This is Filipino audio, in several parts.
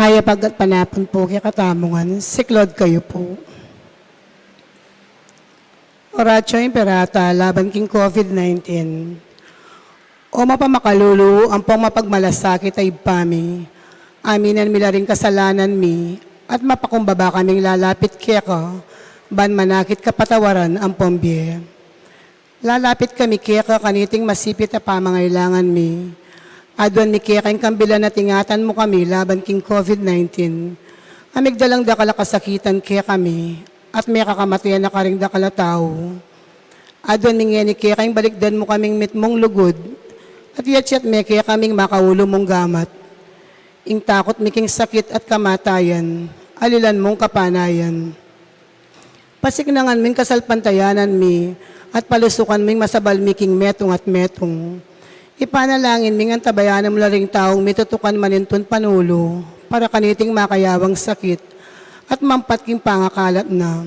Kaya pagkat panapon po kaya katamungan, siklod kayo po. Oratio Imperata, laban king COVID-19. O mapamakalulu, ang pong mapagmalasakit ay pami. Aminan mila rin kasalanan mi, at mapakumbaba kaming lalapit keka, ban manakit kapatawaran ang pombye. Lalapit kami keka kaniting masipit na pamangailangan mi. Adwan mi keka yung kambila na tingatan mo kami laban king COVID-19. Amigdalang dakala kasakitan kaya kami, at may kakamatayan na karing dakala tao. Adwan mi ngeni keka yung balikdan mo kaming mitmong lugod, at yat may kaya kaming makaulo mong gamat. Ing takot miking sakit at kamatayan, alilan mong kapanayan. Pasignangan ming kasalpantayanan mi, at palusukan ming masabal miking metong at metong. Ipanalangin ming ang tabayanan mo ring taong mitutukan manintun panulo, para kaniting makayawang sakit, at mampatking pangakalat na.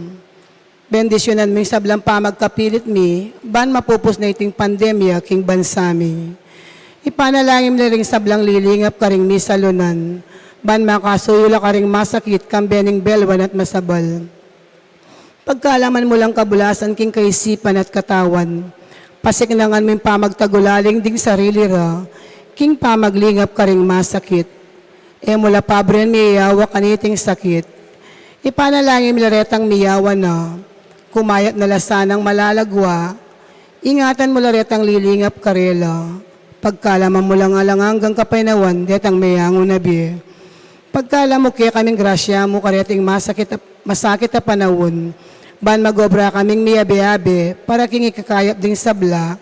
Bendisyonan ming sablang pamagkapilit mi, ban mapupos na iting pandemya king bansami. Ipanalangin mo ring sablang lilingap ka ring misalunan, ban makasuyula ka ring masakit kambening belwan at masabal. Pagkalaman mo lang kabulasan king kaisipan at katawan, pasignangan mo yung pamagtagulaling ding sarili ra, king pamaglingap ka ring masakit. E mula pabren miyawa kaniting sakit. Ipanalangin milaretang miyawa na, kumayat na lasanang malalagwa, ingatan mo laretang lilingap karela. Pagkalaman mo lang alangang kapainawan, detang mayango nabi. Pagkala mo kaya kaming grasya mo kareting masakit na panahon, ban magobra kaming miyabe-abe, para king ikakayap ding sabla,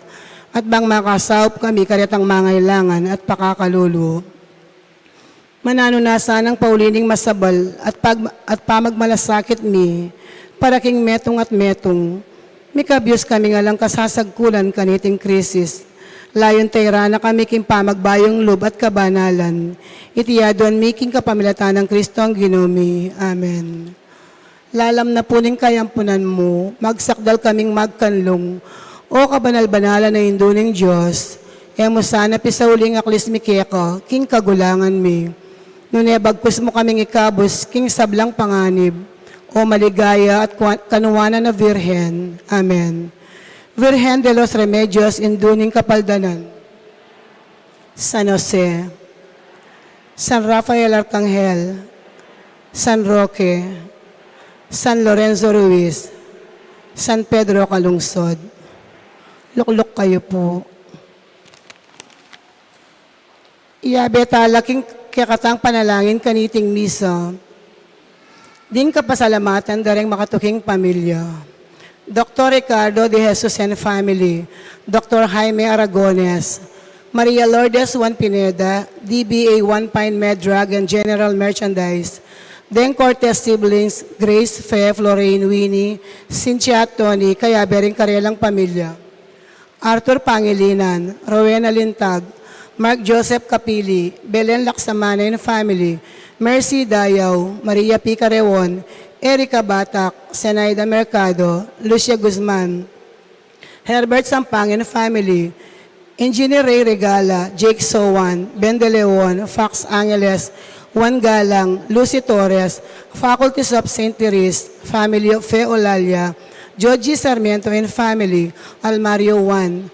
at bang makasaup kami karetang mangailangan at pakakalulo. Mananunasa ng paulining masabal at pamagmalasakit mi, para king metong at metong, mikabyos kami nga lang kasasagkulan kaniting krisis. Layon tayra na kami king pamagbayong loob at kabanalan, itiyadon mi king kapamilatan ng Kristo ang ginumi. Amen. Lalam na puning kayampunan mo, magsakdal kaming magkanlong, o kabanal-banalan na induning Diyos, emo sana pisauling aklis mi keka, king kagulangan mi. Nunebagkus mo kaming ikabos, king sablang panganib, o maligaya at kanuwanan na Virhen. Amen. Virgen de los Remedios, induning kapaldanan. San Jose, San Rafael Arcangel, San Roque, San Lorenzo Ruiz, San Pedro Calungsod. Lukluk kayo po. Iyabe talaking kakatang panalangin kaniting misa. Din kapasalamatan dareng makatuking pamilya. Dr. Ricardo de Jesus and Family, Dr. Jaime Aragones, Maria Lourdes Juan Pineda, DBA One Pine Med Drug and General Merchandise, Den Cortez Siblings, Grace, Fe, Lorraine, Winnie, Cynthia at Tony, kaya bering karelang pamilya. Arthur Pangilinan, Rowena Lintag, Mark Joseph Capili, Belen Laksamana and Family, Mercy Dayaw, Maria P. Carewon, Erica Batak, Senaida Mercado, Lucia Guzman, Herbert Sampang and Family, Engineer Ray Regala, Jake Sowan, Ben De Leon, Fax Angeles, Juan Galang, Lucy Torres, Faculties of St. Therese, Family of Fe Olalia, Georgie Sarmiento and Family, Almario Juan,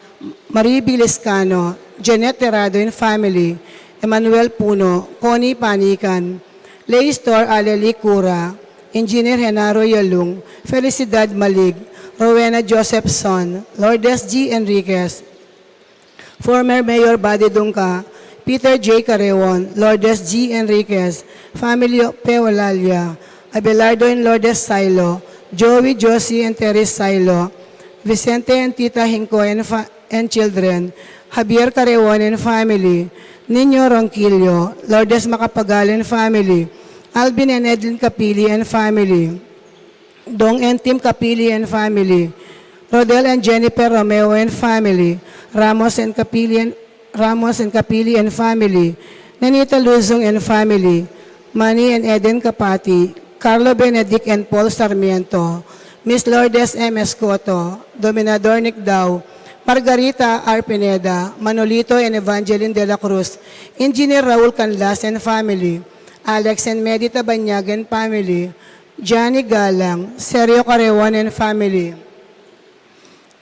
Marie Biliscano, Jeanette Terrado and Family, Emmanuel Puno, Connie Panican, Leistor Aleli Cura, Engineer Henaro Yalung, Felicidad Malig, Rowena Josephson, Lourdes G. Enriquez, former Mayor Buddy Dungka, Peter J. Carewon, Lourdes G. Enriquez, Family of Peolalia, Abelardo and Lourdes Silo, Joey, Josie, and Terry Silo, Vicente and Tita Hinko and children, Javier Carewon and family, Nino Ronquillo, Lourdes Macapagal and family, Alvin and Edlin Capili and family, Dong and Tim Capili and family, Rodel and Jennifer Romeo and family, Ramos and Capili and family, Nanita Luzong and family, Manny and Eden Capati, Carlo Benedict and Paul Sarmiento, Miss Lourdes M. Escoto, Dominador Nick Dao, Margarita R. Pineda, Manolito and Evangeline de la Cruz, Engineer Raul Canlas and family, Alex and Medita Banyagan family, Johnny Galang, Sergio Carewan and family,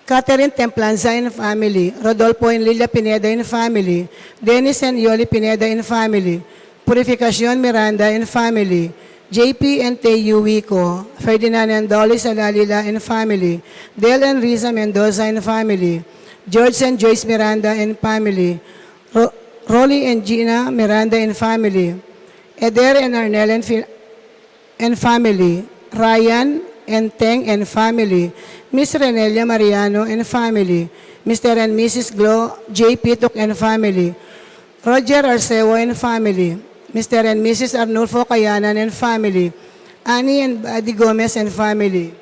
Catherine Templanza and family, Rodolfo and Lilia Pineda and family, Dennis and Yoli Pineda and family, Purificacion Miranda and family, JP and Teyu Wico, Ferdinand and Dolly Salalila and family, Del and Riza Mendoza and family, George and Joyce Miranda and family, Rolly and Gina Miranda and family, Eder and Arnel and family, Ryan and Teng and family, Miss Renelia Mariano and family, Mr. and Mrs. Glo J. Pitok and family, Roger Arcevo and family, Mr. and Mrs. Arnulfo Kayanan and family, Annie and Buddy Gomez and family,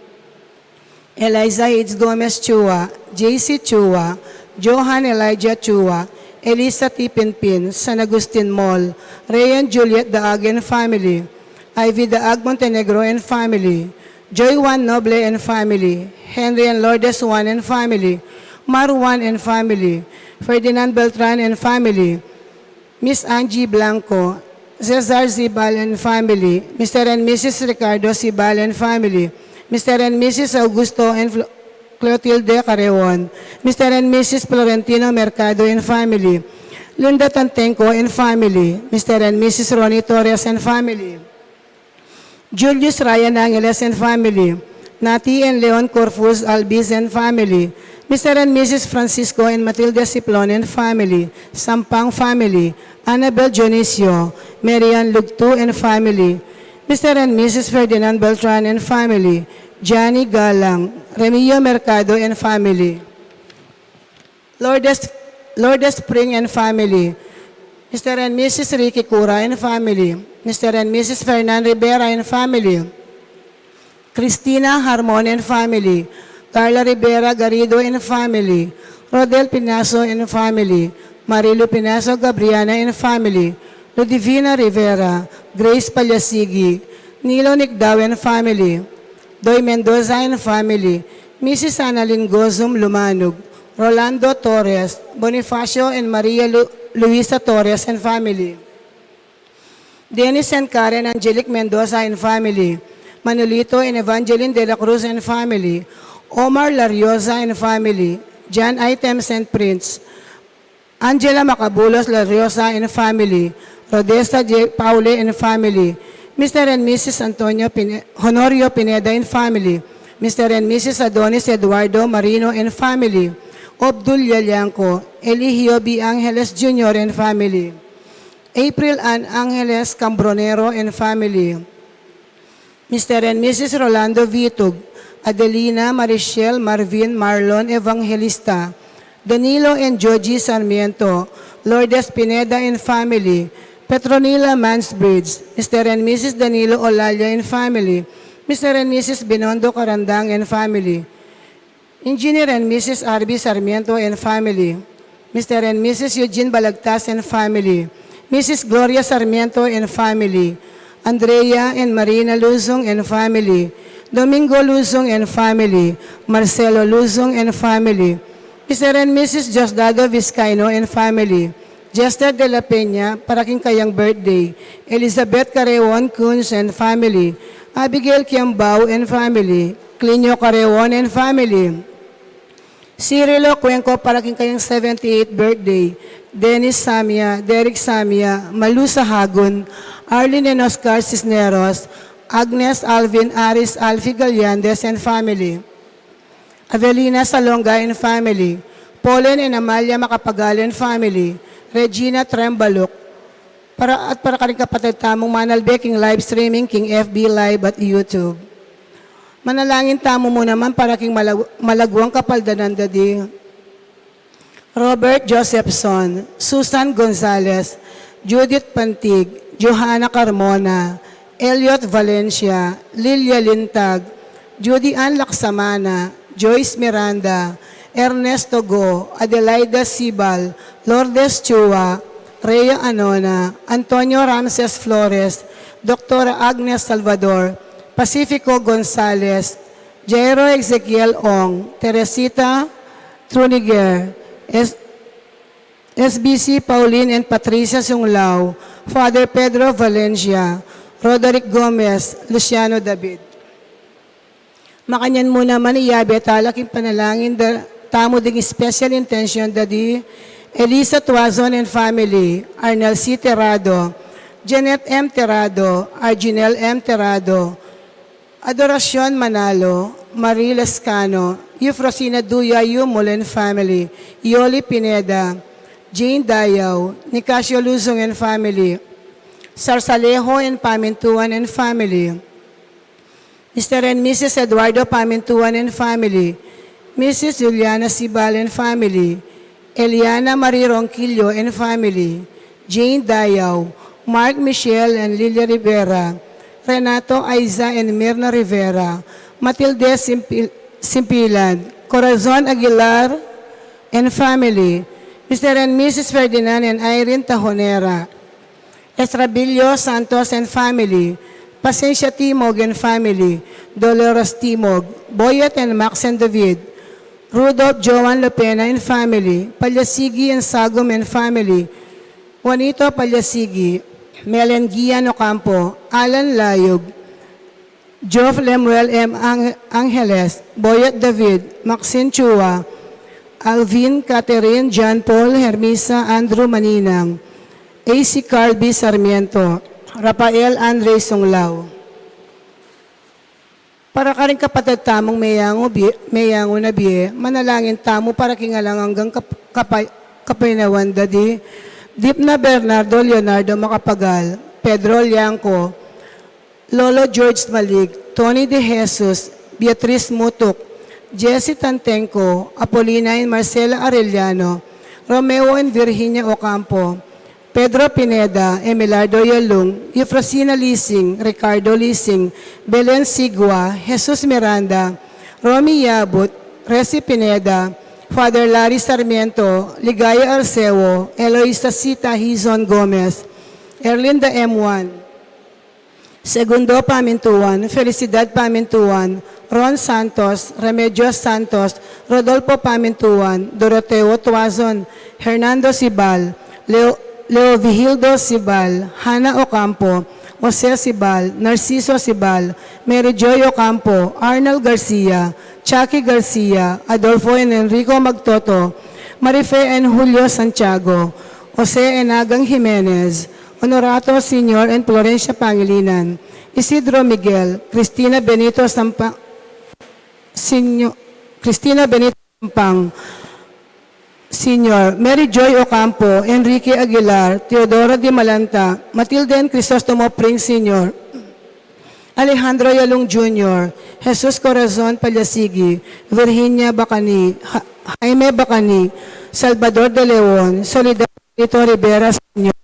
Eliza Hitz Gomez Chua, JC Chua, Johan Elijah Chua, Elisa Tipinpin, San Agustin Mall, Rayan Juliet Daag and family, Ivy Daag Montenegro and family, Joy Juan Noble and family, Henry and Lourdes Juan and family, Mar Juan and family, Ferdinand Beltran and family, Miss Angie Blanco, Cesar Zibal and family, Mr. and Mrs. Ricardo Zibal and family, Mr. and Mrs. Augusto and Clotilde Carreon, Mr. and Mrs. Florentino Mercado and family, Lunda Tantenco and family, Mr. and Mrs. Ronnie Torres and family, Julius Ryan Angeles and family, Nati and Leon Corfus Albiz and family, Mr. and Mrs. Francisco and Matilda Ciplon and family, Sampang family, Annabel Dionisio, Marian Lugtu and family, Mr. and Mrs. Ferdinand Beltran and family, Johnny Galang, Remilio Mercado and family, Lourdes Spring and family, Mr. and Mrs. Ricky Cura and family, Mr. and Mrs. Fernan Rivera and family, Cristina Harmon and family, Carla Rivera Garrido and family, Rodel Pinaso and family, Marilu Pinaso Gabriana and family, Ludivina Rivera, Grace Palyasigi, Nilo Nicdao and family, Doy Mendoza and family, Mrs. Annalyn Gozum Lumanog, Rolando Torres, Bonifacio and Maria Luisa Torres and family, Dennis and Karen Angelic Mendoza and family, Manolito and Evangeline De La Cruz and family, Omar Lariosa and family, John Items and Prince, Angela Macabulos Lariosa and family, Rodesta J. Paule and family, Mr. and Mrs. Honorio Pineda and family, Mr. and Mrs. Adonis Eduardo Marino and family, Obdul Yalianco, Eligio B. Angeles Jr. and family, April Ann Angeles Cambronero and family, Mr. and Mrs. Rolando Vitug, Adelina Marichelle Marvin Marlon Evangelista, Danilo and Joji Sarmiento, Lourdes Pineda and family, Petronila Mansbridge, Mr. and Mrs. Danilo Olalia and family, Mr. and Mrs. Binondo Carandang and family, Engineer and Mrs. R.B. Sarmiento and family, Mr. and Mrs. Eugene Balagtas and family, Mrs. Gloria Sarmiento and family, Andrea and Marina Luzong and family, Domingo Luzong and family, Marcelo Luzong and family, Mr. and Mrs. Diosdado Vizcaino and family, Jester de la Peña, paraking kayang birthday, Elizabeth Carreon Kunz and family, Abigail Kiambao and family, Clinio Carreon and family, Cirilo Cuenco, paraking kayang 78th birthday, Dennis Samia, Derek Samia, Malusa Hagun, Arlene and Oscar Cisneros, Agnes Alvin Aris Alfie Gallandes and family, Avelina Salonga and family, Pauline and Amalia Macapagal and family, Regina Trembaluk, para ka rin kapatid tamong Manalbe, King live streaming, King FB live at YouTube. Manalangin tamo mo naman para king malagwang kapaldanan dadi. Robert Josephson, Susan Gonzalez, Judith Pantig, Johanna Carmona, Elliot Valencia, Lilia Lintag, Judy Ann Laksamana, Joyce Miranda, Ernesto Go, Adelaida Sibal, Lourdes Chua, Rhea Anona, Antonio Ramses Flores, Dr. Agnes Salvador, Pacifico Gonzalez, Jairo Ezequiel Ong, Teresita Truniger, SBC Pauline and Patricia Sunglao, Father Pedro Valencia, Roderick Gomez, Luciano David. Makanyan mo naman iyabe talaking panalangin tamo ding special intention dadi Elisa Tuazon and family, Arnel C. Terrado, Janet M. Terrado, Arginel M. Terrado, Adoracion Manalo, Marie Lescano, Eufrosina Duya Yumulen family, Yoli Pineda, Jane Dayaw, Nicasio Luzong and family, Sarsalejo and Pamintuan and family, Mr. and Mrs. Eduardo Pamintuan and family, Mrs. Juliana Sibal and family, Eliana Marie Ronquillo and family, Jane Dayaw, Mark Michelle and Lilia Rivera, Renato Aiza and Mirna Rivera, Matilde Simpilan, Corazon Aguilar and family, Mr. and Mrs. Ferdinand and Irene Tajonera, Estrabilio Santos and family, Pasencia Timog and family, Dolores Timog, Boyet and Max and David, Rudolph Joan Lopena and family, Palyasigi and Sagum and family, Juanito Palyasigi, Melen Gian Ocampo, Alan Layog, Joff Lemuel M. Angeles, Boyet David, Maxine Chua, Alvin Catherine, John Paul, Hermisa, Andrew Maninang, AC Carl B. Sarmiento, Rafael Andre Sunglao. Para ka rin kapatid tamong mayango na biye, manalangin tamo para kingalang hanggang kapaynawan dadi, Deep na Bernardo Leonardo Macapagal, Pedro Liangco, Lolo George Malig, Tony De Jesus, Beatriz Mutuk, Jessie Tantenco, Apolina and Marcela Arellano, Romeo and Virginia Ocampo, Pedro Pineda, Emilardo Yalung, Eufrosina Lising, Ricardo Lising, Belen Sigua, Jesus Miranda, Romy Yabut, Resi Pineda, Father Larry Sarmiento, Ligaya Arceo, Eloisa Cita Hizon Gomez, Erlinda M1, Segundo Pamintuan, Felicidad Pamintuan, Ron Santos, Remedios Santos, Rodolfo Pamintuan, Doroteo Tuazon, Hernando Sibal, Leo Vigildo Sibal, Hana Ocampo, Jose Sibal, Narciso Sibal, Mary Joy Ocampo, Arnold Garcia, Chucky Garcia, Adolfo and Enrico Magtoto, Marife and Julio Santiago, Jose Enagang Jimenez, Honorato Sr. and Florencia Pangilinan, Isidro Miguel, Cristina Benito Sampang, Senior, Mary Joy Ocampo, Enrique Aguilar, Teodoro Di Malanta, Matilde and Crisostomo Pring Sr., Alejandro Yalong Jr., Jesus Corazon Palyasigi, Virginia Bacani, Jaime Bacani, Salvador de Leon, Solidarito Rivera Sr.,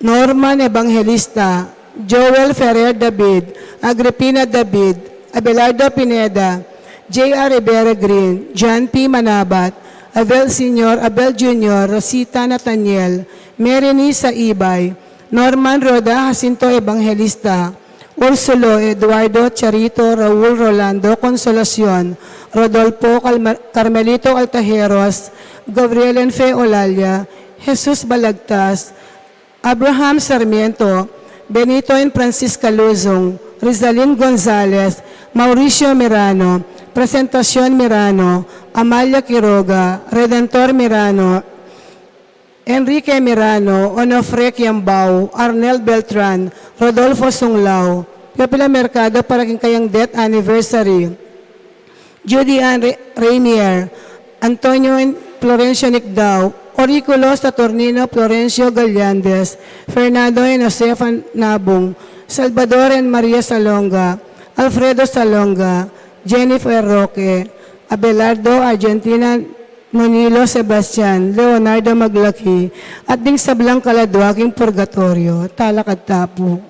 Norman Evangelista, Joel Ferrer David, Agripina David, Abelardo Pineda, J.R. Rivera Green, John P. Manabat, Abel Sr., Abel Jr., Rosita Nathaniel, Mary Nisa Ibay, Norman Roda Jacinto Evangelista, Ursulo Eduardo Charito Raul Rolando Consolacion, Rodolfo Carmelito Altajeros, Gabriel Enfe Olalia, Jesus Balagtas, Abraham Sarmiento, Benito and Francisca Luzong, Rizalin Gonzalez, Mauricio Mirano, Presentacion Mirano, Amalia Quiroga, Redentor Mirano, Enrique Mirano, Onofre Quiambao, Arnel Beltran, Rodolfo Sunglao, Pepila Mercado para kayang death anniversary, Judy Ann Rainier, Antonio Florencio Nicdao, Oriculo Saturnino Florencio Gallandes, Fernando and Josefa Nabong, Salvador and Maria Salonga, Alfredo Salonga, Jennifer Roque, Abelardo Argentina Nonilo Sebastian, Leonardo Maglaki, at ding sablang kaladwaking purgatorio, talakad tapo.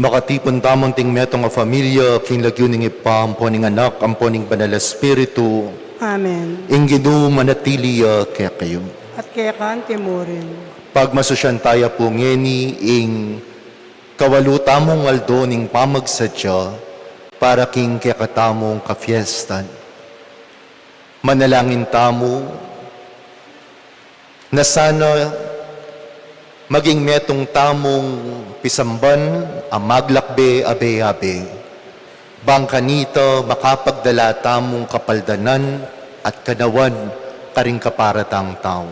Makatipon tamang ting metong a familia, king lagyuning ipa, amponing anak, amponing banal espiritu, Amen. inginu manatili kaya kayo. At kaya kan timurin. Pagmasusyan tayo po ngeni, ing kawalutamong aldo ning pamagsadya, para king kaya katamong kafiestan. Manalangin tamo, na sana maging metong tamong pisamban, amaglakbe, abe-abe. Bangkanito, makapagdala tamong kapaldanan at kanawan karing kaparatang tao.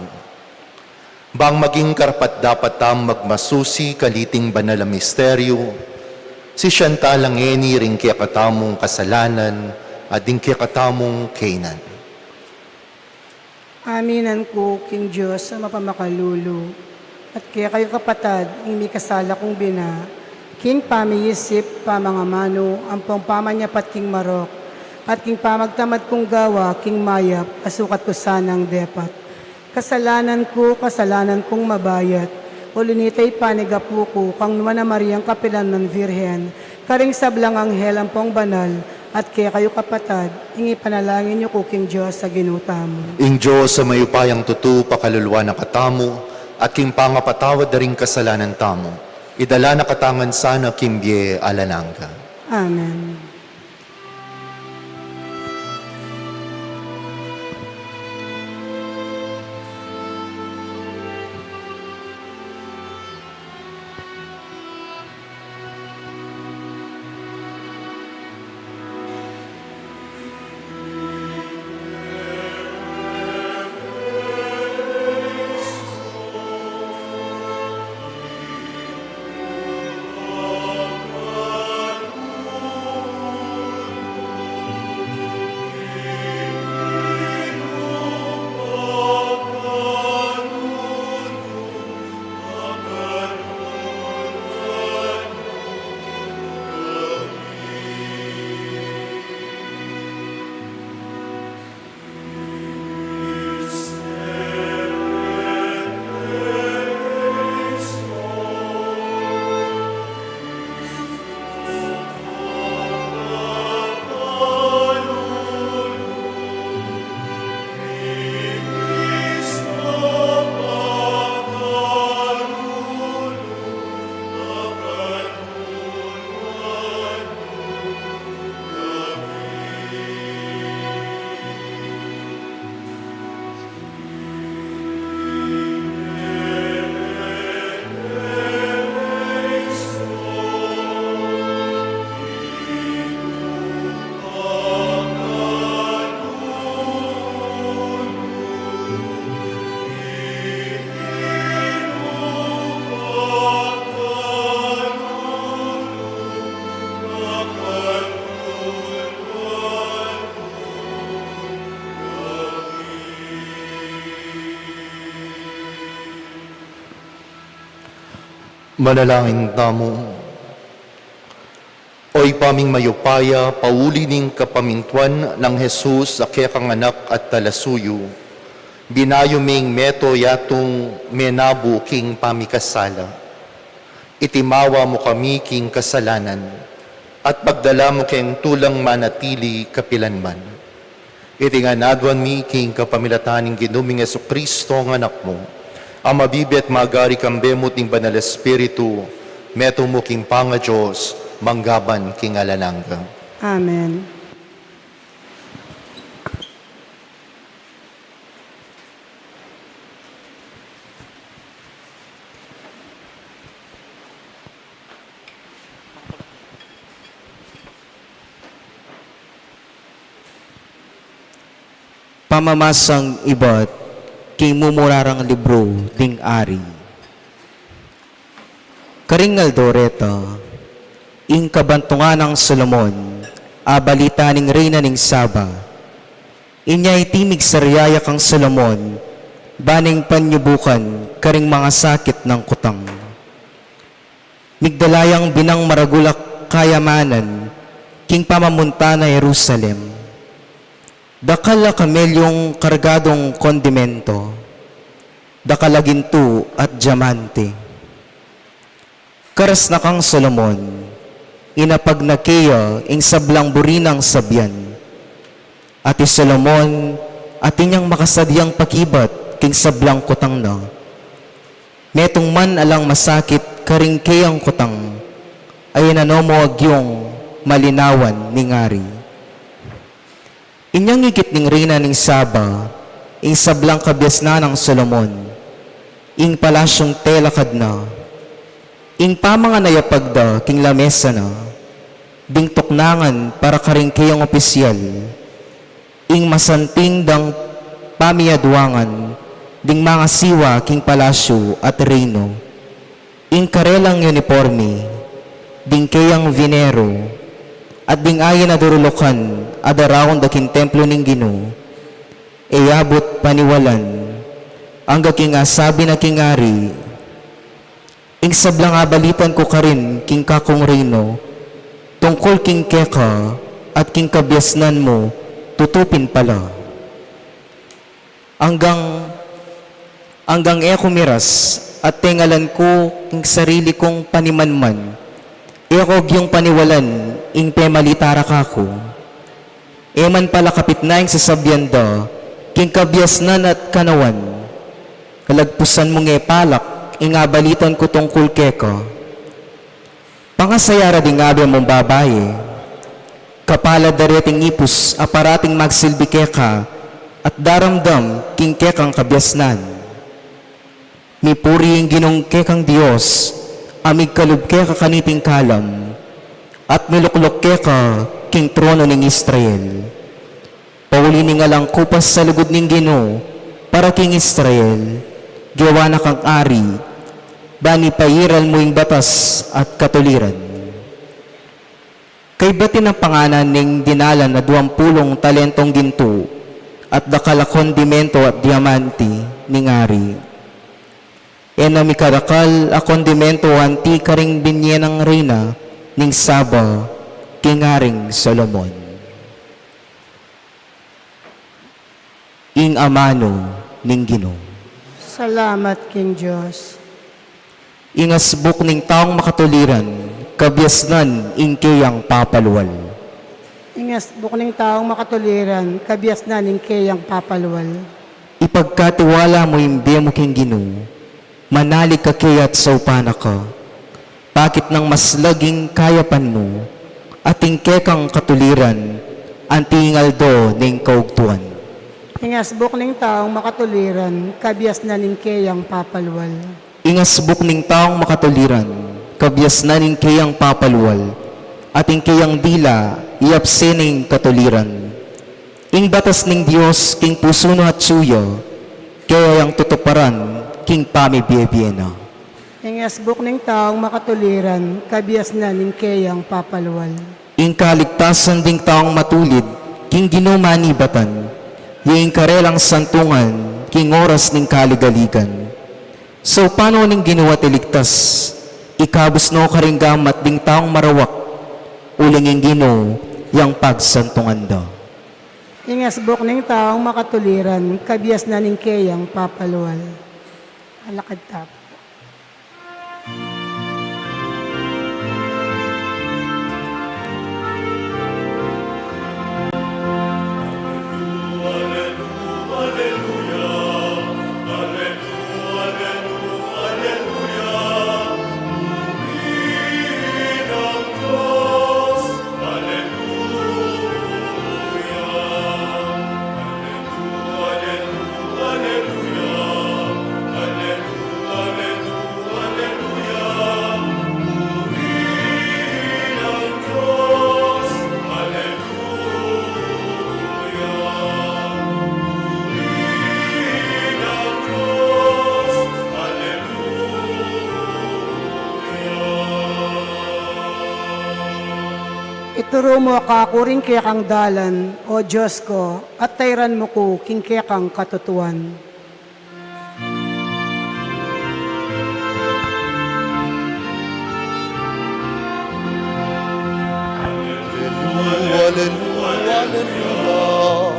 Bang maging karapat dapat tam magmasusi kaliting banal na misteryo, si Chantal ngeni ring kaya katamong kasalanan at ding kaya katamong kainan. Aminan ko, King Diyos, sa mapamakalulu. At kaya kayo kapatad, hindi kasala kong bina, King pamiyisip, pamangamano, ampong pamanyapat King Marok, at King pamagtamad kong gawa, King Mayap, asukat ko sanang depat. Kasalanan kong mabayat, ulinitay panigapu ko, kang Nuana Mariang Kapilan ng Virhen, karing sablang anghel ampong banal, at kaya kayo kapatad, hingi panalangin niyo ko, King Diyos, sa ginutamo. Ing Diyos sa mayupayang tutu, pakaluluwa na katamo, at king pangapatawad na rin kasalanan tamo, idala na katangan sana kimbye alananga. Amen. Manalangin tamo, oy paming mayupaya, pauli ning kapamintuan ng Jesus, akekang anak at talasuyo, binayuming meto yatong menabu king pamikasala. Itimawa mo kami king kasalanan, at pagdala mo king tulang manatili kapilanman. Itinganadwan mi king kapamilataning ginuming Jesucristo ang anak mo, ang mabibi at magari kang bemot ng banal espiritu, meto mo king panga Diyos, manggaban king alananga. Amen. Pamamasang iba't kay mumurarang libro ding ari. Karingal Doreta, ing kabantungan ng Solomon, abalita ning reyna ning Saba, inya'y timig sariyaya kang Solomon, baning panyubukan, karing mga sakit ng kutang. Migdalayang binang maragulak kayamanan, king pamamunta na Jerusalem. Dakala kamelyong kargadong kondimento, dakala ginto at diamante. Karas na kang Solomon, inapag na keya ing sablang burinang sabyan. At Solomon at inyang makasadyang pakibat king sablang kutang na. Metong man alang masakit karing keyang kutang, ay nanomo agyong malinawan ni ngari. Inyang igit ning reyna ning Saba, ing sablang kabyas na ng Solomon, ing palasyong telakad na, ing pamanga nayapagda king lamesa na, ding tuknangan para karing keyang opisyal, ing masanting dang pamiyadwangan, ding mga siwa king palasyo at reyno, ing karelang uniforme, ding keyang vinero, at ding ayan na durulukan, adaraon da king templo ning Ginoo, iabot paniwalan, ang king asabi na kingari, ing sablang abalitan ko karin king kakong reyno, tungkol king keka at king kabyasnan mo, tutupin pala. Hanggang eko miras at tingalan ko king sarili kong panimanman, ekog yung paniwalan ing pemalitara kako. Eman pala kapit na ing sasabyanda, king kabyasnan at kanawan, kalagpusan mong epalak, ing abalitan ko tungkol keka. Pangasayara ding abi mong babae, kapala dareting ipus, aparating magsilbi keka, at daramdam king kekang kabyasnan. Mipuri ing ginong kekang Diyos, amig kalub keka kaniting kalam, at miluklok keka king trono ning Israel. Pauli ning alang kupas sa lugod ning Ginoo, para king Israel, gawa na kang ari, bani pairal mo ing batas at katuliran. Kay batin ang panganan ning dinalan na 20 talentong ginto at dakala kondimento at diamante ning ari. Enami karakal a kondimento anti karing binye ng reyna ning Saba king aring Solomon. Ing amano ning Ginoo. Salamat, King Diyos. Ingasbuk ning taong makatuliran, kabyasnan ing keyang papaluwal. Ingas bukning taong makatuliran, kabyas na ning keyang papaluwal. Ipagkatiwala mo imbe mo king Ginoo, manalig ka kayat saupana ka, bakit nang mas laging kayapan mo, ating kekang katuliran, antingal do ning kaugtuan. Ingas bukning taong makatuliran, kabyas na ning keyang papaluwal. Ingasbuk ning taong makatuliran, kabyas na ning keyang papaluwal, ating keyang dila, iapsening katuliran. Ing batas ning Dios, king puso no at suyo, kaya yang tutuparan, king pamibiyebiyena. Ingas bukning taong makatuliran, kabyas na ning keyang papaluwal. Ing kaligtasan ding taong matulid, king ginumanibatan, yung karelang santungan, king oras ning kaligaligan. So, paano ning ginawa tiligtas? Ikabos no karinggamat ding taong marawak, uling ing Ginoo, yang pagsantungan da. Ingas bukning taong makatuliran, kabyas na ning keyang papaluwal. Alakad tap. Ituro mo ka kuring kekang dalan, o Diyos ko, at tayran mo ko king kekang katutuan. Hallelujah, hallelujah,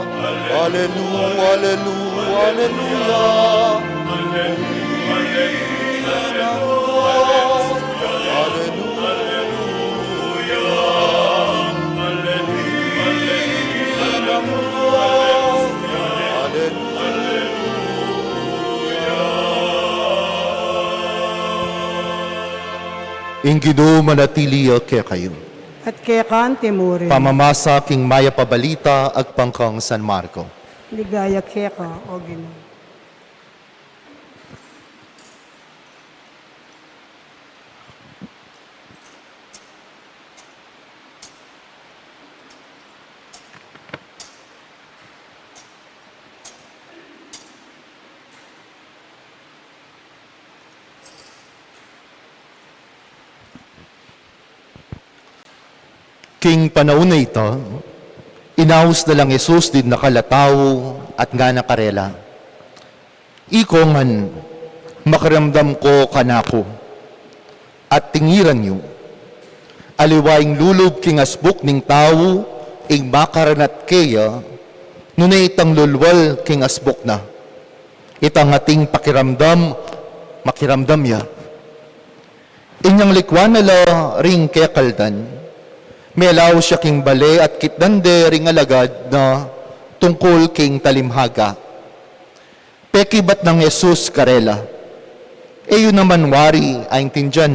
hallelujah, hallelujah, hallelujah. Hallelujah. Inggido manatili kaya kayo. At kaya kan timuri. Pamamasa king maya pabalita ag pangkang San Marco. Ligaya kaya ka, o Ginoo. King panahon na ito, inaus na lang Jesus din nakalataw at nga nakarela. Iko man, makaramdam ko kanako, at tingiran niyo, aliwaing lulub king asbuk ning tao, ing makaranat kaya, nunay itang lulwal king asbuk na. Itang ating pakiramdam, makiramdam ya. Inyang likwan nala ring kaya kaldan, melaw siya king bale at kitdande ring alagad na tungkol king talimhaga. Pekibat ng Jesus karela. Eyo naman wari ay tindyan.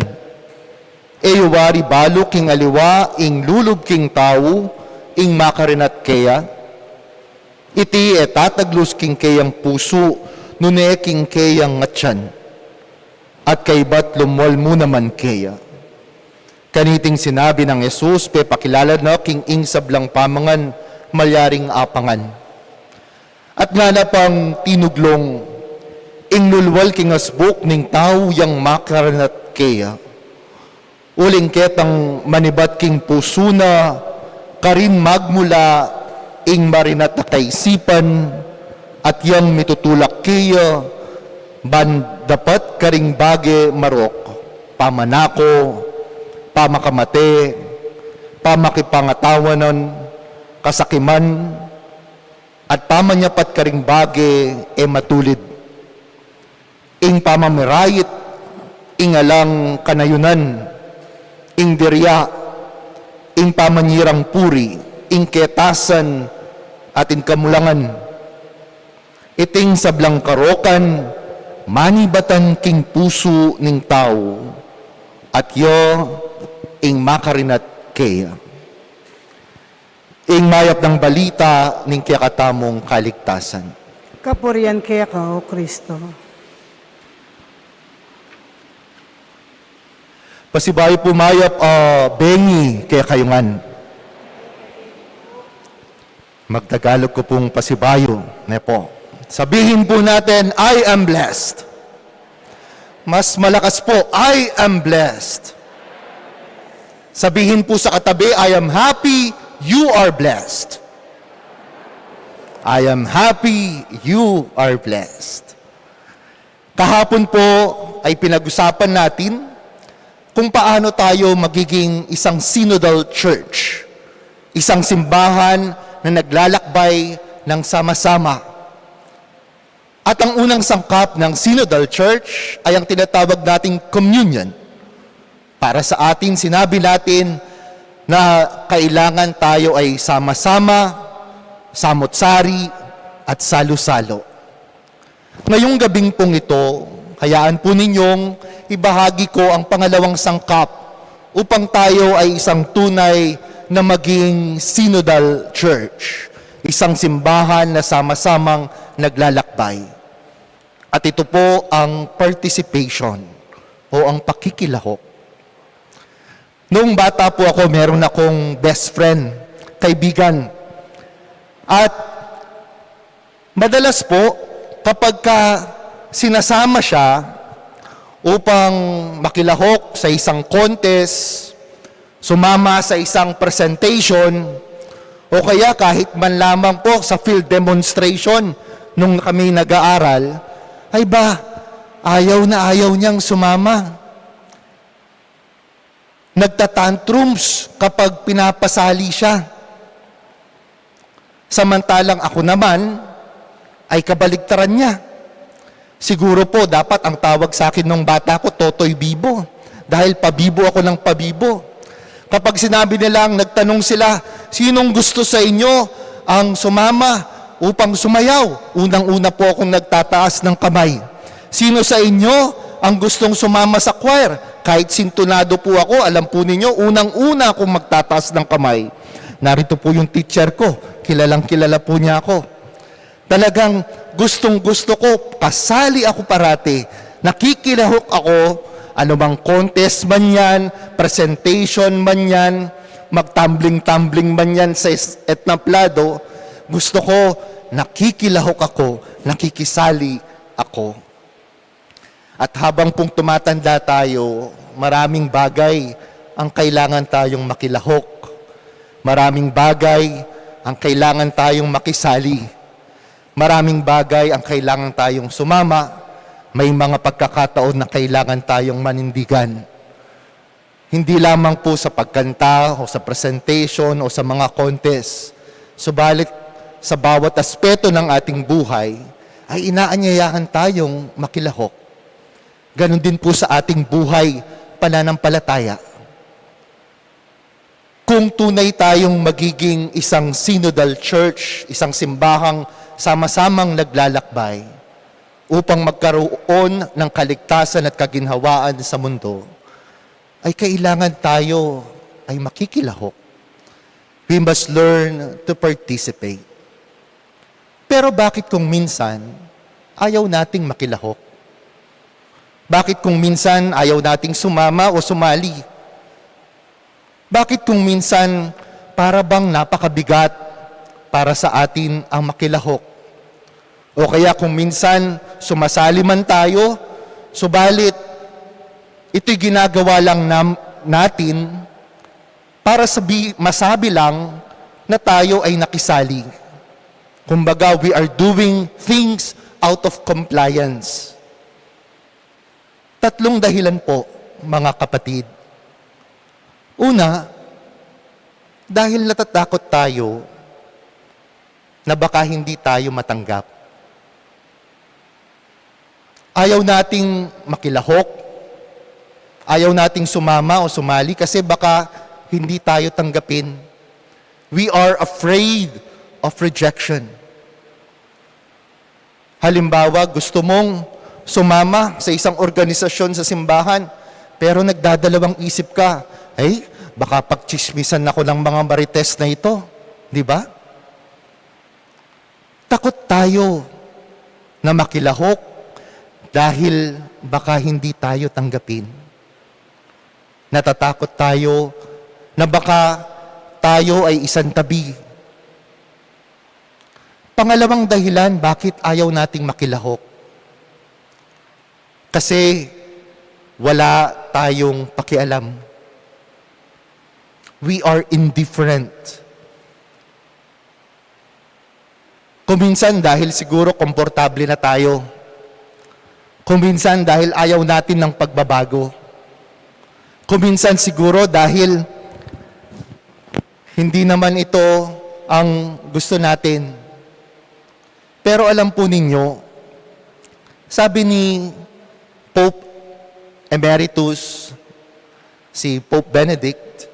Eyo wari balo king aliwa, ing lulub king tao, ing makarinat kaya. Iti etataglos king kayang puso, nune king kayang ngatyan. At kaybat lumwal mo naman kaya. Kaniting sinabi ng Jesus, pe pakilala na king ing sablang pamangan, malyaring apangan. At nga na pang tinuglong, ing lulwal king asbuk ning tao yang makaranat kaya. Uling ketang manibat king puso na, karin magmula ing marinat na kaisipan, at yang mitutulak kaya, ban dapat karing bage marok, pamanako, pamakamate, pamakipangatawanan, kasakiman, at pamanyapat karing bage matulid. Ing pamamirayit, ing alang kanayunan, ing dirya, ing pamanyirang puri, ing ketasan, at ing kamulangan. Iting sablang karokan, manibatan king puso ning tao, at yo, ing makarinat kaya. Ing mayap ng balita ning kiyakatamong kaligtasan. Kapurian kaya ka, o Kristo. Pasibayo pumayap bengi kaya kayungan. Magtagalog ko pong pasibayo. Nepo. Sabihin po natin, I am blessed. Mas malakas po, I am blessed. Sabihin po sa katabi, I am happy, you are blessed. I am happy, you are blessed. Kahapon po ay pinag-usapan natin kung paano tayo magiging isang synodal church. Isang simbahan na naglalakbay ng sama-sama. At ang unang sangkap ng synodal church ay ang tinatawag nating communion. Para sa atin, sinabi natin na kailangan tayo ay sama-sama, samot-sari, at salo-salo. Ngayong gabing pong ito, hayaan po ninyong ibahagi ko ang pangalawang sangkap upang tayo ay isang tunay na maging synodal church. Isang simbahan na sama-samang naglalakbay. At ito po ang participation o ang pakikilahok. Noong bata po ako, meron akong best friend, kaibigan. At madalas po, kapag sinasama siya upang makilahok sa isang contest, sumama sa isang presentation, o kaya kahit man lamang po sa field demonstration nung kami nag-aaral, ay ba, ayaw na ayaw niyang sumama. Nagtatantrums kapag pinapasali siya. Samantalang ako naman ay kabaligtaran niya. Siguro po dapat ang tawag sa akin nung bata ko, Totoy Bibo. Dahil pabibo ako ng pabibo. Kapag sinabi nilang, nagtanong sila, sinong gusto sa inyo ang sumama upang sumayaw? Unang-una po akong nagtataas ng kamay. Sino sa inyo ang gustong sumama sa choir? kahit sintunado po ako, alam po ninyo, unang-una akong magtataas ng kamay. Narito po yung teacher ko, kilalang kilala po niya ako. Talagang gustong-gusto ko, kasali ako parati, nakikilahok ako, anumang contest man yan, presentation man yan, magtumbling-tumbling man yan sa etnaplado, gusto ko, nakikilahok ako, nakikisali ako. At habang pong tumatanda tayo, maraming bagay ang kailangan tayong makilahok. Maraming bagay ang kailangan tayong makisali. Maraming bagay ang kailangan tayong sumama. May mga pagkakataon na kailangan tayong manindigan. Hindi lamang po sa pagkanta o sa presentation o sa mga contest. Subalit sa bawat aspeto ng ating buhay ay inaanyayahan tayong makilahok. Ganon din po sa ating buhay pananampalataya. Kung tunay tayong magiging isang synodal church, isang simbahang sama-samang naglalakbay upang magkaroon ng kaligtasan at kaginhawaan sa mundo, ay kailangan tayo ay makikilahok. We must learn to participate. Pero bakit kung minsan ayaw nating makilahok? Bakit kung minsan ayaw nating sumama o sumali? Bakit kung minsan para bang napakabigat para sa atin ang makilahok? O kaya kung minsan sumasali man tayo, subalit ito'y ginagawa lang natin para masabi lang na tayo ay nakisali. Kumbaga, we are doing things out of compliance. Tatlong dahilan po, mga kapatid. Una, dahil natatakot tayo na baka hindi tayo matanggap. Ayaw nating makilahok, ayaw nating sumama o sumali kasi baka hindi tayo tanggapin. We are afraid of rejection. Halimbawa, gusto mong sumama sa isang organisasyon sa simbahan, pero nagdadalawang isip ka, ay, baka pagchismisan ako ng mga marites na ito. Di ba? Takot tayo na makilahok dahil baka hindi tayo tanggapin. Natatakot tayo na baka tayo ay isang tabi. Pangalawang dahilan, bakit ayaw nating makilahok? Kasi wala tayong pakialam. We are indifferent. Kuminsan dahil siguro komportable na tayo. Kuminsan dahil ayaw natin ng pagbabago. Kuminsan siguro dahil hindi naman ito ang gusto natin. Pero alam po ninyo, sabi ni Pope Emeritus, si Pope Benedict,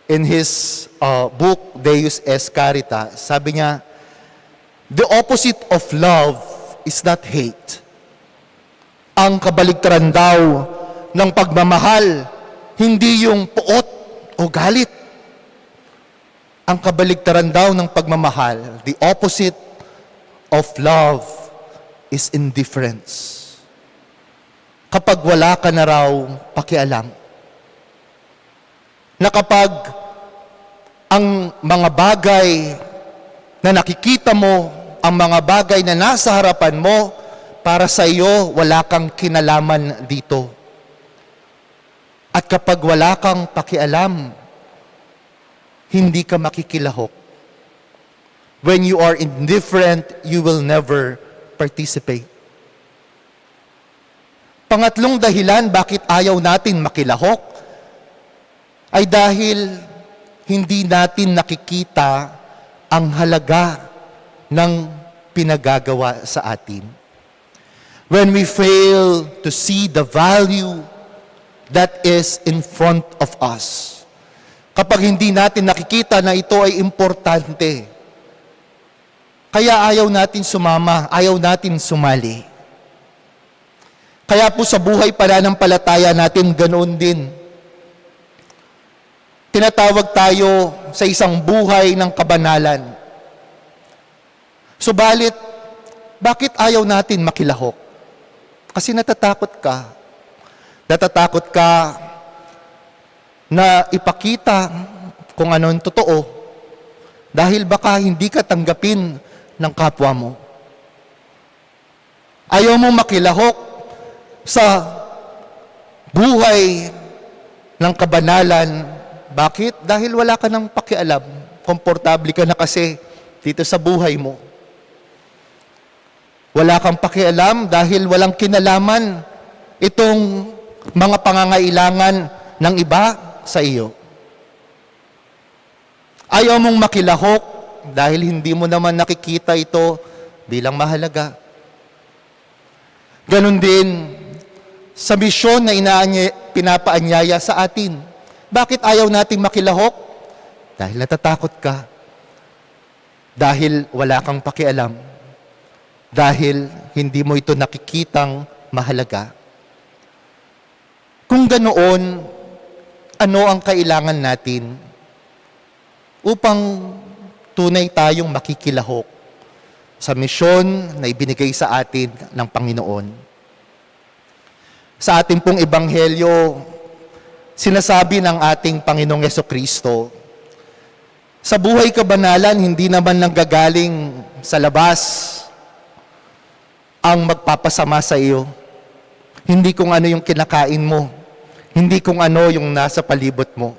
in his book, Deus es Caritas, sabi niya, the opposite of love is not hate. Ang kabaligtaran daw ng pagmamahal, hindi yung puot o galit. Ang kabaligtaran daw ng pagmamahal, the opposite of love is indifference. Kapag wala ka na raw pakialam. Na kapag ang mga bagay na nakikita mo, ang mga bagay na nasa harapan mo, para sa iyo, wala kang kinalaman dito. At kapag wala kang pakialam, hindi ka makikilahok. When you are indifferent, you will never participate. Pangatlong dahilan bakit ayaw natin makilahok ay dahil hindi natin nakikita ang halaga ng pinagagawa sa atin. When we fail to see the value that is in front of us. Kapag hindi natin nakikita na ito ay importante, kaya ayaw natin sumama, ayaw natin sumali. Kaya po sa buhay pananampalataya natin, ganoon din. Tinatawag tayo sa isang buhay ng kabanalan. Subalit, bakit ayaw natin makilahok? Kasi natatakot ka. Natatakot ka na ipakita kung ano ang totoo dahil baka hindi ka tanggapin ng kapwa mo. Ayaw mo makilahok sa buhay ng kabanalan. Bakit? Dahil wala ka ng pakialam. Komportable ka na kasi dito sa buhay mo. Wala kang pakialam dahil walang kinalaman itong mga pangangailangan ng iba sa iyo. Ayaw mong makilahok dahil hindi mo naman nakikita ito bilang mahalaga. Ganon din sa misyon na pinapaanyaya sa atin. Bakit ayaw nating makilahok? Dahil natatakot ka. Dahil wala kang pakialam. Dahil hindi mo ito nakikitang mahalaga. Kung ganoon, ano ang kailangan natin upang tunay tayong makikilahok sa misyon na ibinigay sa atin ng Panginoon? Sa ating pong ebanghelyo, sinasabi ng ating Panginoong Yesukristo, sa buhay kabanalan, hindi naman nanggagaling sa labas ang magpapasama sa iyo. Hindi kung ano yung kinakain mo. Hindi kung ano yung nasa palibot mo.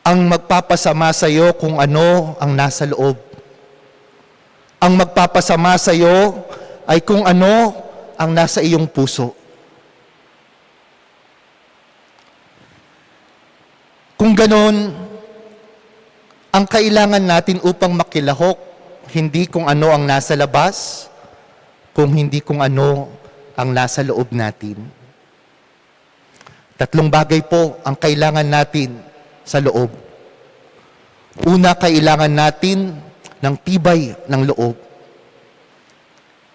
Ang magpapasama sa iyo kung ano ang nasa loob. Ang magpapasama sa iyo ay kung ano ang nasa iyong puso. Kung ganon, ang kailangan natin upang makilahok, hindi kung ano ang nasa labas, kung hindi kung ano ang nasa loob natin. Tatlong bagay po ang kailangan natin sa loob. Una, kailangan natin ng tibay ng loob.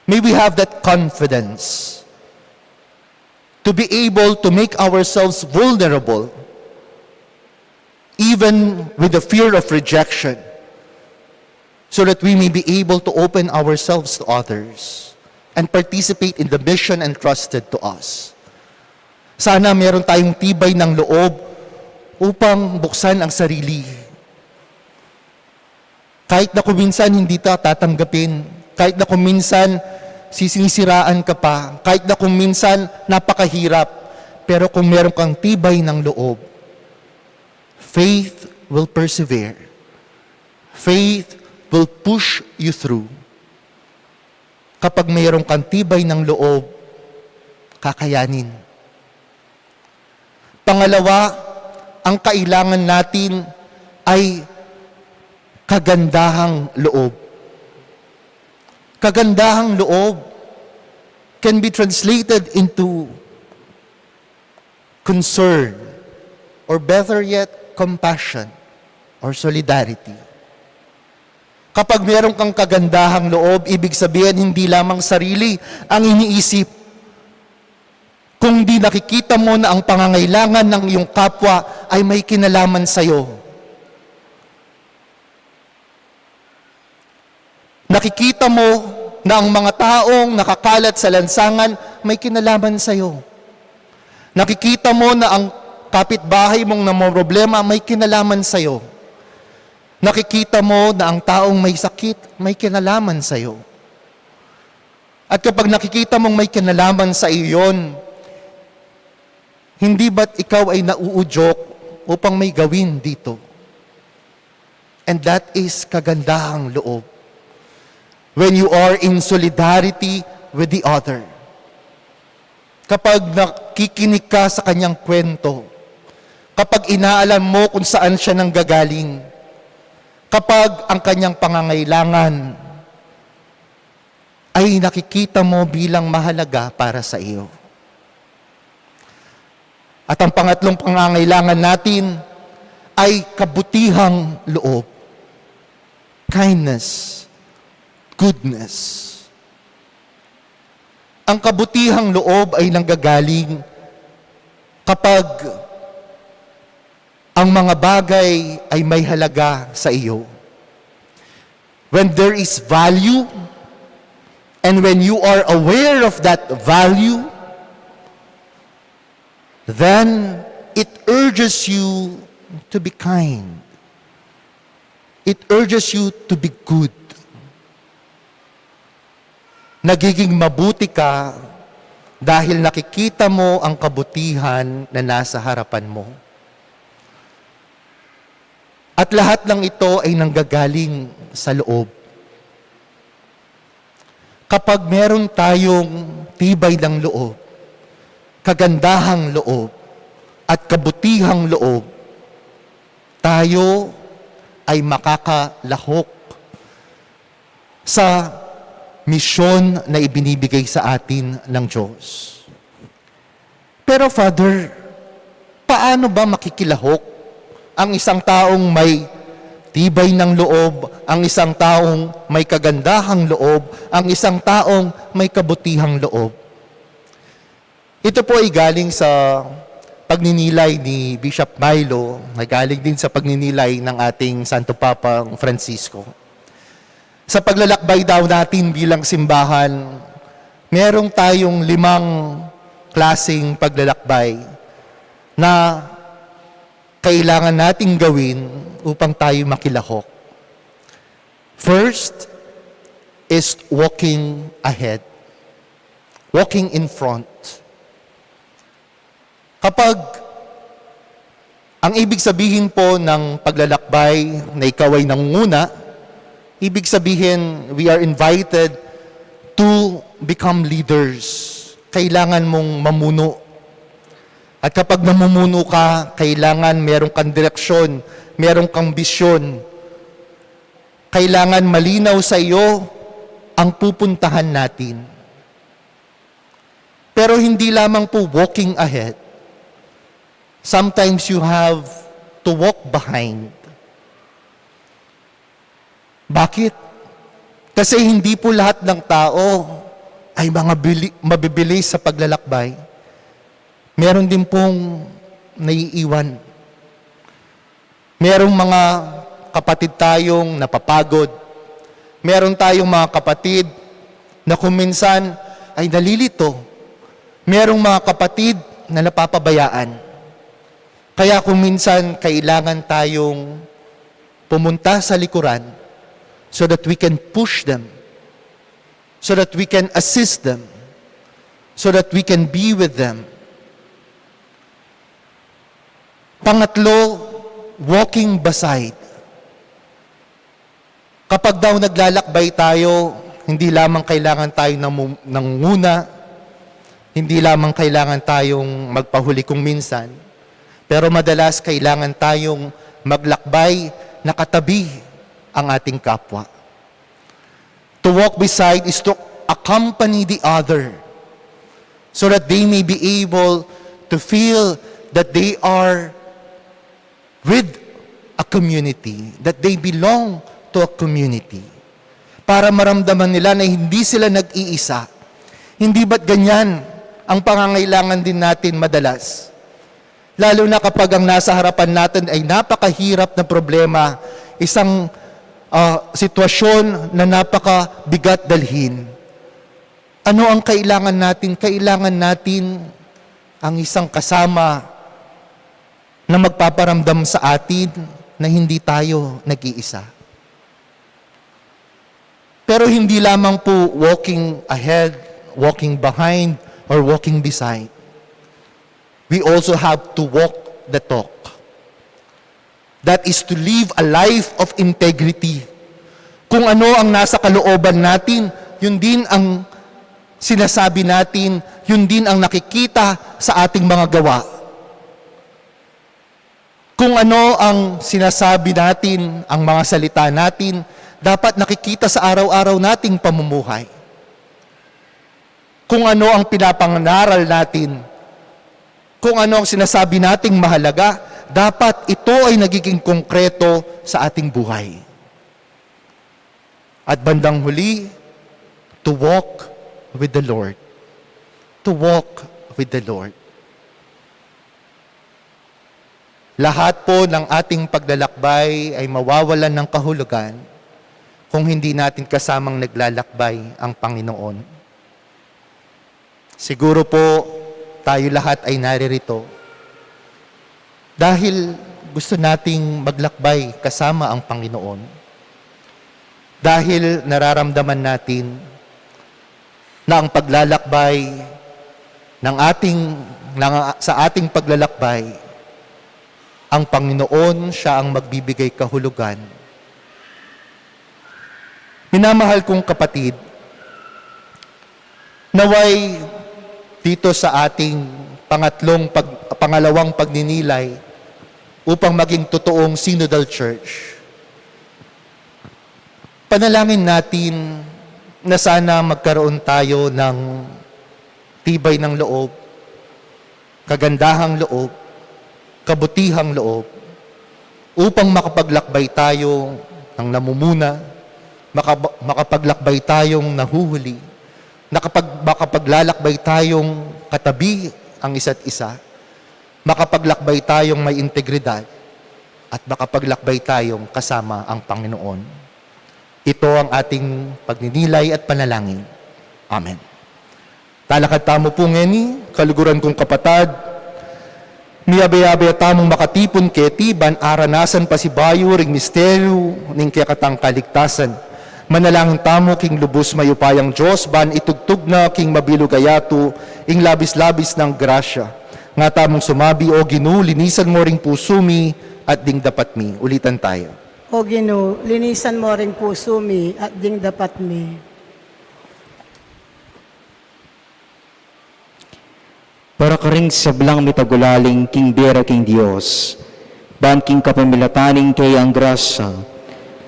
May we have that confidence to be able to make ourselves vulnerable even with the fear of rejection so that we may be able to open ourselves to others and participate in the mission entrusted to us. Sana meron tayong tibay ng loob upang buksan ang sarili. Kahit na kuminsan hindi ta tatanggapin, kahit na kuminsan sinisiraan ka pa, kahit na kuminsan napakahirap, pero kung meron kang tibay ng loob, faith will persevere. Faith will push you through. Kapag mayroong kang tibay ng loob, kakayanin. Pangalawa, ang kailangan natin ay kagandahang loob. Kagandahang loob can be translated into concern, or better yet, compassion or solidarity. Kapag meron kang kagandahang loob, ibig sabihin hindi lamang sarili ang iniisip. Kung di nakikita mo na ang pangangailangan ng iyong kapwa ay may kinalaman sa iyo. Nakikita mo na ang mga taong nakakalat sa lansangan may kinalaman sa iyo. Nakikita mo na ang kapitbahay mong namomroblema may kinalaman sa iyo. Nakikita mo na ang taong may sakit, may kinalaman sa iyo. At kapag nakikita mong may kinalaman sa iyo yun, hindi ba't ikaw ay nauudyok upang may gawin dito? And that is kagandahang loob. When you are in solidarity with the other. Kapag nakikinig ka sa kanyang kwento, kapag inaalam mo kung saan siya nanggagaling, kapag ang kanyang pangangailangan ay nakikita mo bilang mahalaga para sa iyo. At ang pangatlong pangangailangan natin ay kabutihang loob. Kindness, goodness. Ang kabutihang loob ay nanggagaling kapag ang mga bagay ay may halaga sa iyo. When there is value, and when you are aware of that value, then it urges you to be kind. It urges you to be good. Nagiging mabuti ka dahil nakikita mo ang kabutihan na nasa harapan mo. At lahat ng ito ay nanggagaling sa loob. Kapag meron tayong tibay ng loob, kagandahang loob, at kabutihang loob, tayo ay makakalahok sa misyon na ibinibigay sa atin ng Diyos. Pero Father, paano ba makikilahok ang isang taong may tibay ng loob, ang isang taong may kagandahang loob, ang isang taong may kabutihang loob? Ito po ay galing sa pagninilay ni Bishop Milo, ay galing din sa pagninilay ng ating Santo Papa Francisco. Sa paglalakbay daw natin bilang simbahan, merong tayong 5 klaseng paglalakbay na kailangan nating gawin upang tayo makilahok. First is walking ahead. Walking in front. Kapag ang ibig sabihin po ng paglalakbay na ikaw ay nangunguna, ibig sabihin we are invited to become leaders. Kailangan mong mamuno. At kapag namumuno ka, kailangan meron kang direksyon, meron kang bisyon. Kailangan malinaw sa iyo ang pupuntahan natin. Pero hindi lamang po walking ahead. Sometimes you have to walk behind. Bakit? Kasi hindi po lahat ng tao ay mga mabibilis sa paglalakbay. Meron din pong naiiwan. Merong mga kapatid tayong napapagod. Meron tayong mga kapatid na kuminsan ay nalilito. Merong mga kapatid na napapabayaan. Kaya kuminsan kailangan tayong pumunta sa likuran so that we can push them, so that we can assist them, so that we can be with them. Pangatlo, walking beside. Kapag daw naglalakbay tayo, hindi lamang kailangan tayo nangunguna, hindi lamang kailangan tayong magpahuli kung minsan, pero madalas kailangan tayong maglakbay na katabi ang ating kapwa. To walk beside is to accompany the other so that they may be able to feel that they are with a community, that they belong to a community. Para maramdaman nila na hindi sila nag-iisa. Hindi ba't ganyan ang pangangailangan din natin madalas? Lalo na kapag ang nasa harapan natin ay napakahirap na problema, isang sitwasyon na napakabigat dalhin. Ano ang kailangan natin? Kailangan natin ang isang kasama na magpaparamdam sa atin na hindi tayo nag-iisa. Pero hindi lamang po walking ahead, walking behind, or walking beside. We also have to walk the talk. That is to live a life of integrity. Kung ano ang nasa kalooban natin, yun din ang sinasabi natin, yun din ang nakikita sa ating mga gawa. Kung ano ang sinasabi natin, ang mga salita natin, dapat nakikita sa araw-araw nating pamumuhay. Kung ano ang pinapangaral natin, kung ano ang sinasabi nating mahalaga, dapat ito ay nagiging konkreto sa ating buhay. At bandang huli, to walk with the Lord. to walk with the Lord. Lahat po ng ating paglalakbay ay mawawalan ng kahulugan kung hindi natin kasamang naglalakbay ang Panginoon. Siguro po tayo lahat ay naririto dahil gusto nating maglakbay kasama ang Panginoon. Dahil nararamdaman natin na ang paglalakbay sa ating paglalakbay, ang Panginoon, siya ang magbibigay kahulugan. Minamahal kong kapatid, naway dito sa ating pangalawang pagninilay upang maging totoong synodal church, panalangin natin na sana magkaroon tayo ng tibay ng loob, kagandahang loob, kabutihang loob, upang makapaglakbay tayo ng namumuna, makapaglakbay tayong nahuhuli, makapaglalakbay tayong katabi ang isa't isa, makapaglakbay tayong may integridad, at makapaglakbay tayong kasama ang Panginoon. Ito ang ating pagninilay at panalangin. Amen. Talakad tamo po ngeni, kaluguran kong kapatad, miyabe-yabe tamong makatipon keti, ban aranasan pasibayo ring misteryo ning kayakatang kaligtasan. Manalangin tamo king lubos mayupayang Diyos, ban itugtog na king mabilugayato, ing labis-labis ng grasya. Nga tamong sumabi, o Ginoo, linisan mo ring pusumi at ding dapat mi. Ulitan tayo. O Ginoo, linisan mo ring puso mi at ding dapat mi. Para ka ring sablang mitagulaling king bera king Diyos, ban king kapamilataning kay ang grasya,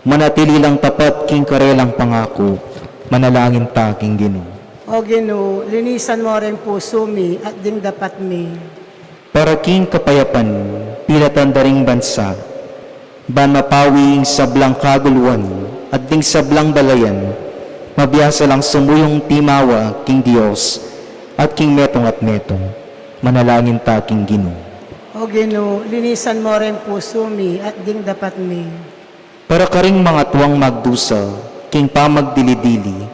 manatili lang tapat king karelang pangako, manalangin ta king Ginoo. O Ginoo, linisan mo ring puso mi at ding dapat mi. Para king kapayapan, pilatan daring bansa, ban mapawing sablang kaguluan, at ding sablang balayan, mabiyasa lang sumuyong timawa king Diyos, at king metong at metong, manalangin ta king Ginoo. O Ginoo, linisan mo rin puso mi at ding dapat mi. Para ka ring mga tuwang magdusa, king pamagdili-dili,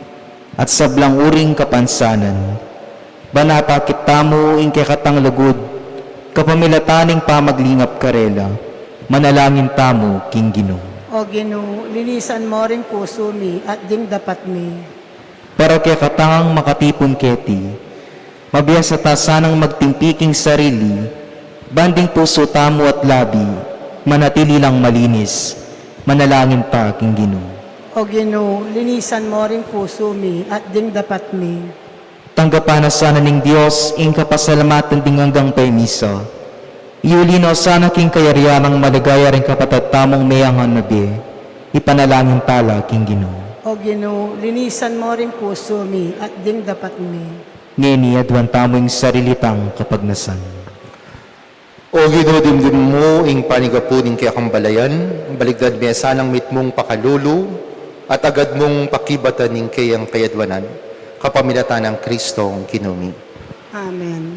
at sablang uring kapansanan, banapakit tamo ing kekatang lugod, kapamilataning pamaglingap karela, manalangin tamo king Ginoo. O Ginoo, linisan mo rin puso mi at ding dapat mi. Para kay katangang makatipon keti, mabiyasa ta sanang magtimpiking sarili, banding puso tamo at labi, manatili lang malinis, manalangin ta king Ginoo. O Ginoo, linisan mo rin puso mi at ding dapat mi. Tanggapan na sana ning Diyos, ing kapasalamatan ding hanggang paimisa. Iulino sana king kayarianang maligaya rin kapatid tamong mayangan nabi, ipanalangin tala king Ginoo. O Ginoo, linisan mo rin puso mi at ding dapat mi. Ngeni adwan tamo ing sarilitang kapagnasan. O Ginoo, dimdim mo ing panigapuning kaya kang balayan, baligdad may sanang mitmong pakalulu, at agad mong pakibatan ning kayang kayadwanan, kapamilatan ng Kristo ang kinumi. Amen.